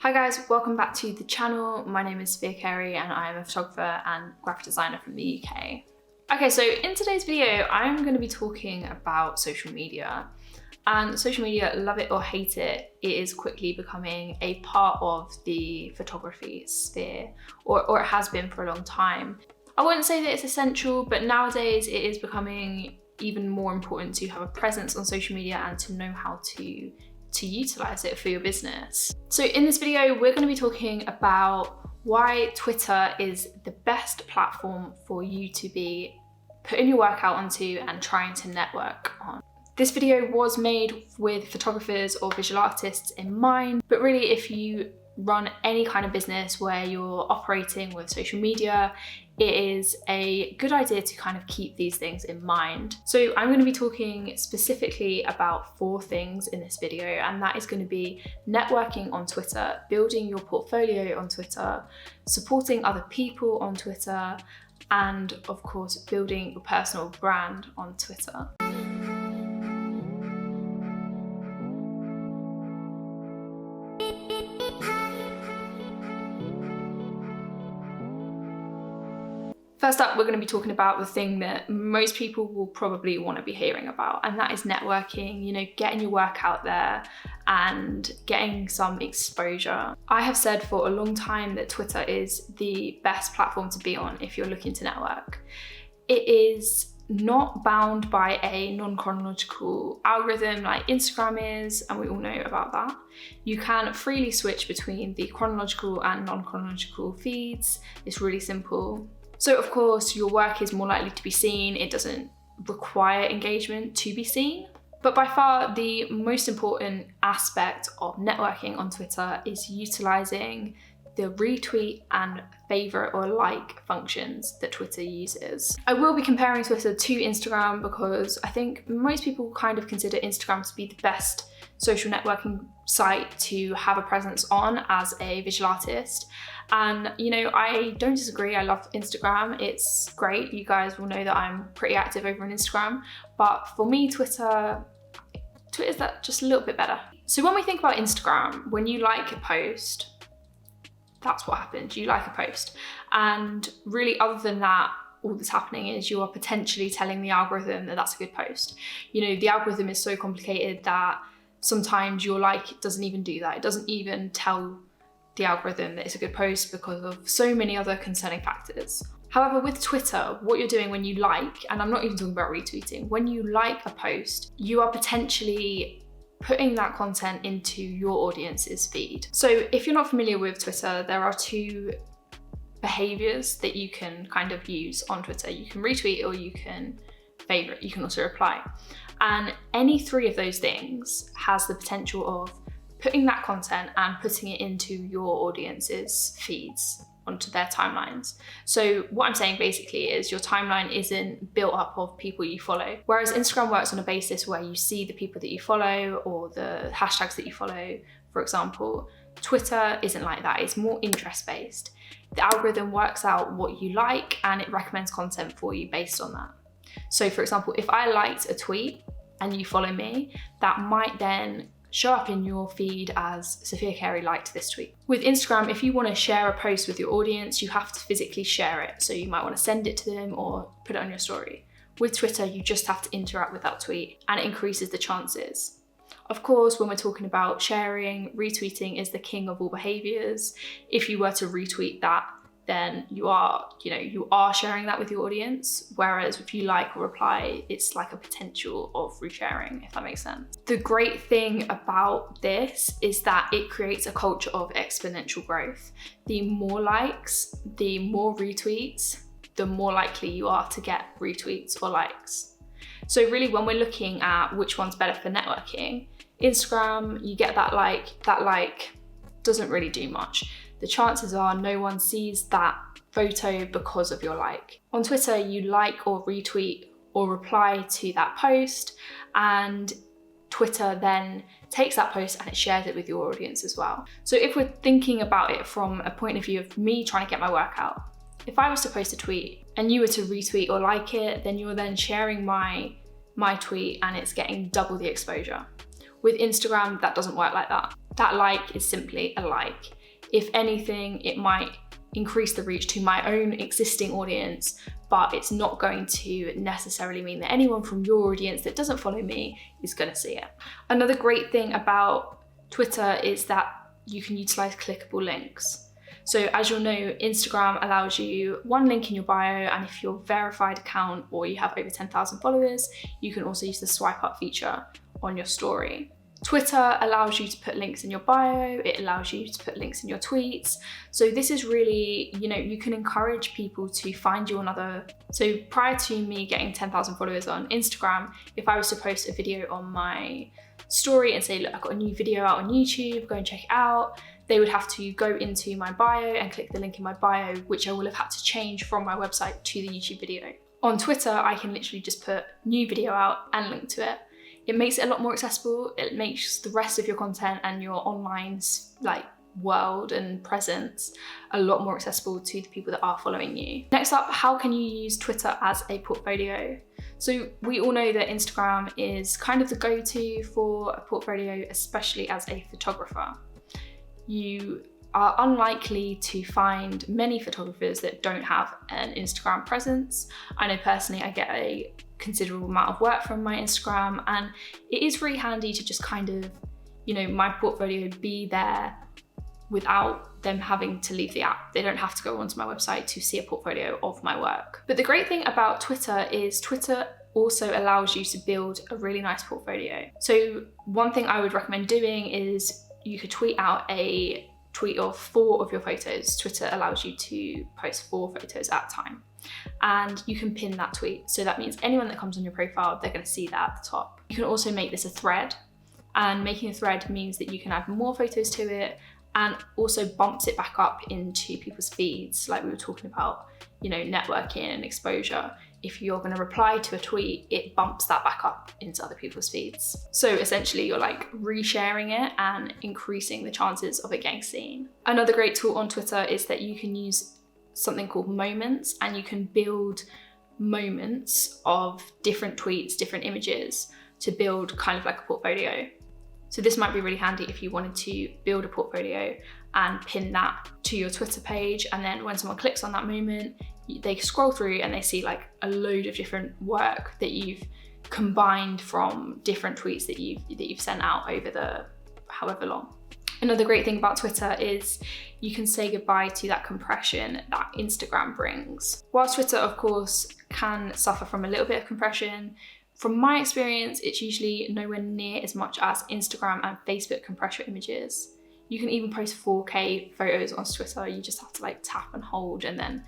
Hi guys, welcome back to the channel. My name is Sophia Carey and I'm a photographer and graphic designer from the UK. Okay, so in today's video, I'm going to be talking about social media. And social media, love it or hate it, it is quickly becoming a part of the photography sphere, or it has been for a long time. I wouldn't say that it's essential, but nowadays it is becoming even more important to have a presence on social media and to know how to utilize it for your business. So in this video, we're going to be talking about why Twitter is the best platform for you to be putting your work out onto and trying to network on. This video was made with photographers or visual artists in mind, but really if you run any kind of business where you're operating with social media, it is a good idea to kind of keep these things in mind. So I'm going to be talking specifically about 4 things in this video, and that is going to be networking on Twitter, building your portfolio on Twitter, supporting other people on Twitter, and of course, building your personal brand on Twitter. First up, we're going to be talking about the thing that most people will probably want to be hearing about, and that is networking, getting your work out there and getting some exposure. I have said for a long time that Twitter is the best platform to be on if you're looking to network. It is not bound by a non-chronological algorithm like Instagram is, and we all know about that. You can freely switch between the chronological and non-chronological feeds. It's really simple. So of course, your work is more likely to be seen. It doesn't require engagement to be seen. But by far, the most important aspect of networking on Twitter is utilizing the retweet and favorite or like functions that Twitter uses. I will be comparing Twitter to Instagram because I think most people kind of consider Instagram to be the best social networking site to have a presence on as a visual artist. And I don't disagree. I love Instagram. It's great. You guys will know that I'm pretty active over on Instagram. But for me, Twitter's that just a little bit better. So when we think about Instagram, when you like a post, that's what happens. You like a post. And really, other than that, all that's happening is you are potentially telling the algorithm that that's a good post. The algorithm is so complicated that sometimes your like doesn't even do that. It doesn't even tell the algorithm that it's a good post because of so many other concerning factors. However, with Twitter, what you're doing when you like, and I'm not even talking about retweeting, when you like a post, you are potentially putting that content into your audience's feed. So if you're not familiar with Twitter, there are 2 behaviors that you can kind of use on Twitter. You can retweet or you can favorite. You can also reply. And any 3 of those things has the potential of putting that content and putting it into your audience's feeds, onto their timelines. So what I'm saying basically is your timeline isn't built up of people you follow. Whereas Instagram works on a basis where you see the people that you follow or the hashtags that you follow, for example. Twitter isn't like that. It's more interest-based. The algorithm works out what you like and it recommends content for you based on that. So for example, if I liked a tweet and you follow me, that might then show up in your feed as Sophia Carey liked this tweet. With Instagram, if you want to share a post with your audience, you have to physically share it. So you might want to send it to them or put it on your story. With Twitter, you just have to interact with that tweet and it increases the chances. Of course, when we're talking about sharing, retweeting is the king of all behaviors. If you were to retweet that, then you are sharing that with your audience. Whereas if you like or reply, it's like a potential of resharing, if that makes sense. The great thing about this is that it creates a culture of exponential growth. The more likes, the more retweets, the more likely you are to get retweets or likes. So really, when we're looking at which one's better for networking, Instagram, you get that like doesn't really do much. The chances are no one sees that photo because of your like. On Twitter, you like or retweet or reply to that post, and Twitter then takes that post and it shares it with your audience as well. So if we're thinking about it from a point of view of me trying to get my work out, if I was to post a tweet and you were to retweet or like it, then you're then sharing my tweet and it's getting double the exposure. With Instagram, that doesn't work like that. That like is simply a like. If anything, it might increase the reach to my own existing audience, but it's not going to necessarily mean that anyone from your audience that doesn't follow me is going to see it. Another great thing about Twitter is that you can utilize clickable links. So as you'll know, Instagram allows you one link in your bio, and if you're a verified account or you have over 10,000 followers, you can also use the swipe up feature on your story. Twitter allows you to put links in your bio, it allows you to put links in your tweets. So this is really, you can encourage people to find you on other. So prior to me getting 10,000 followers on Instagram, if I was to post a video on my story and say, look, I've got a new video out on YouTube, go and check it out, they would have to go into my bio and click the link in my bio, which I will have had to change from my website to the YouTube video. On Twitter, I can literally just put new video out and link to it. It makes it a lot more accessible. It makes the rest of your content and your online world and presence a lot more accessible to the people that are following you. Next up, how can you use Twitter as a portfolio? So we all know that Instagram is kind of the go-to for a portfolio, especially as a photographer. You are unlikely to find many photographers that don't have an Instagram presence. I know personally I get a considerable amount of work from my Instagram, and it is really handy to just kind of, my portfolio be there without them having to leave the app. They don't have to go onto my website to see a portfolio of my work. But the great thing about Twitter is Twitter also allows you to build a really nice portfolio. So one thing I would recommend doing is you could tweet out a tweet of 4 of your photos. Twitter allows you to post 4 photos at a time, and you can pin that tweet. So that means anyone that comes on your profile, they're going to see that at the top. You can also make this a thread, and making a thread means that you can add more photos to it and also bumps it back up into people's feeds, like we were talking about, networking and exposure. If you're going to reply to a tweet, it bumps that back up into other people's feeds. So essentially you're resharing it and increasing the chances of it getting seen. Another great tool on Twitter is that you can use something called moments, and you can build moments of different tweets, different images to build kind of like a portfolio. So this might be really handy if you wanted to build a portfolio and pin that to your Twitter page, and then when someone clicks on that moment, they scroll through and they see a load of different work that you've combined from different tweets that you've sent out over the however long. Another great thing about Twitter is you can say goodbye to that compression that Instagram brings. Whilst Twitter, of course, can suffer from a little bit of compression, from my experience, it's usually nowhere near as much as Instagram and Facebook compress your images. You can even post 4K photos on Twitter. You just have to tap and hold, and then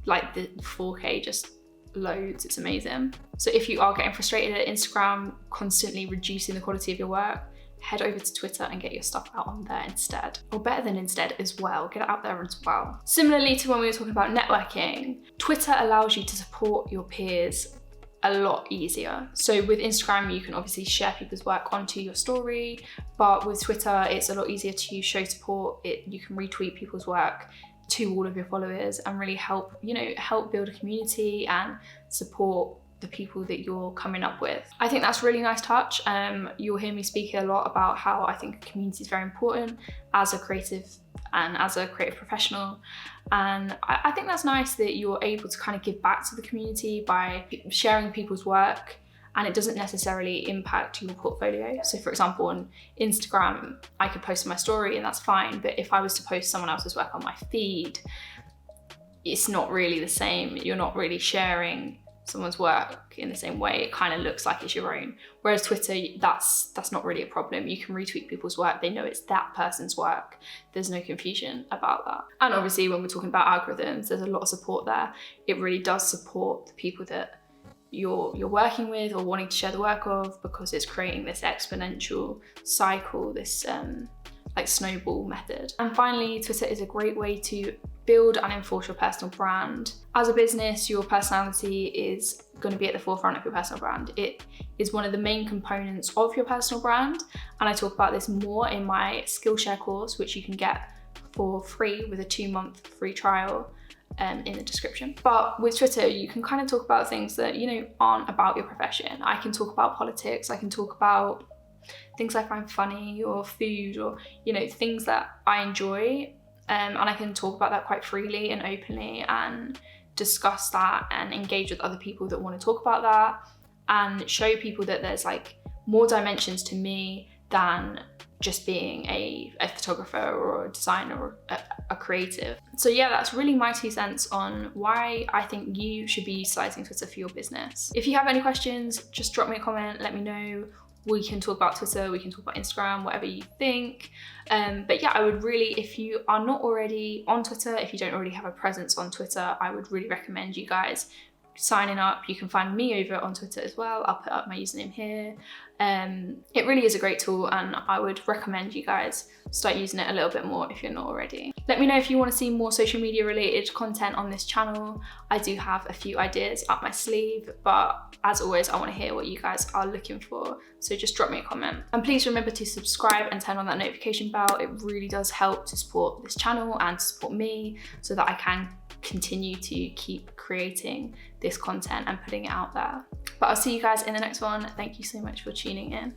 the 4K just loads. It's amazing. So if you are getting frustrated at Instagram constantly reducing the quality of your work, head over to Twitter and get your stuff out on there instead. Or better than instead as well, get it out there as well. Similarly to when we were talking about networking, Twitter allows you to support your peers a lot easier. So with Instagram, you can obviously share people's work onto your story, but with Twitter, it's a lot easier to show support. You can retweet people's work to all of your followers and really help build a community and support the people that you're coming up with. I think that's a really nice touch. You'll hear me speak a lot about how I think a community is very important as a creative and as a creative professional. And I think that's nice that you're able to kind of give back to the community by sharing people's work, and it doesn't necessarily impact your portfolio. So for example, on Instagram, I could post my story and that's fine, but if I was to post someone else's work on my feed, it's not really the same. You're not really sharing someone's work in the same way. It kind of looks like it's your own. Whereas Twitter, that's not really a problem. You can retweet people's work. They know it's that person's work. There's no confusion about that. And obviously when we're talking about algorithms, there's a lot of support there. It really does support the people that you're working with or wanting to share the work of, because it's creating this exponential cycle, this snowball method. And finally, Twitter is a great way to build and enforce your personal brand. As a business, your personality is going to be at the forefront of your personal brand. It is one of the main components of your personal brand, and I talk about this more in my Skillshare course, which you can get for free with a 2-month free trial in the description. But with Twitter, you can kind of talk about things that aren't about your profession. I can talk about politics, I can talk about things I find funny, or food, or, you know, things that I enjoy. And I can talk about that quite freely and openly and discuss that and engage with other people that want to talk about that, and show people that there's like more dimensions to me than just being a photographer or a designer or a creative. So yeah, that's really my 2 cents on why I think you should be utilizing Twitter for your business. If you have any questions, just drop me a comment, let me know. We can talk about Twitter, we can talk about Instagram, whatever you think. But yeah, I would really, if you are not already on Twitter, if you don't already have a presence on Twitter, I would really recommend you guys signing up. You can find me over on Twitter as well. I'll put up my username here. It really is a great tool, and I would recommend you guys start using it a little bit more if you're not already. Let me know if you want to see more social media related content on this channel. I do have a few ideas up my sleeve, but as always, I want to hear what you guys are looking for. So just drop me a comment. And please remember to subscribe and turn on that notification bell. It really does help to support this channel and to support me so that I can continue to keep creating this content and putting it out there. But I'll see you guys in the next one. Thank you so much for tuning in.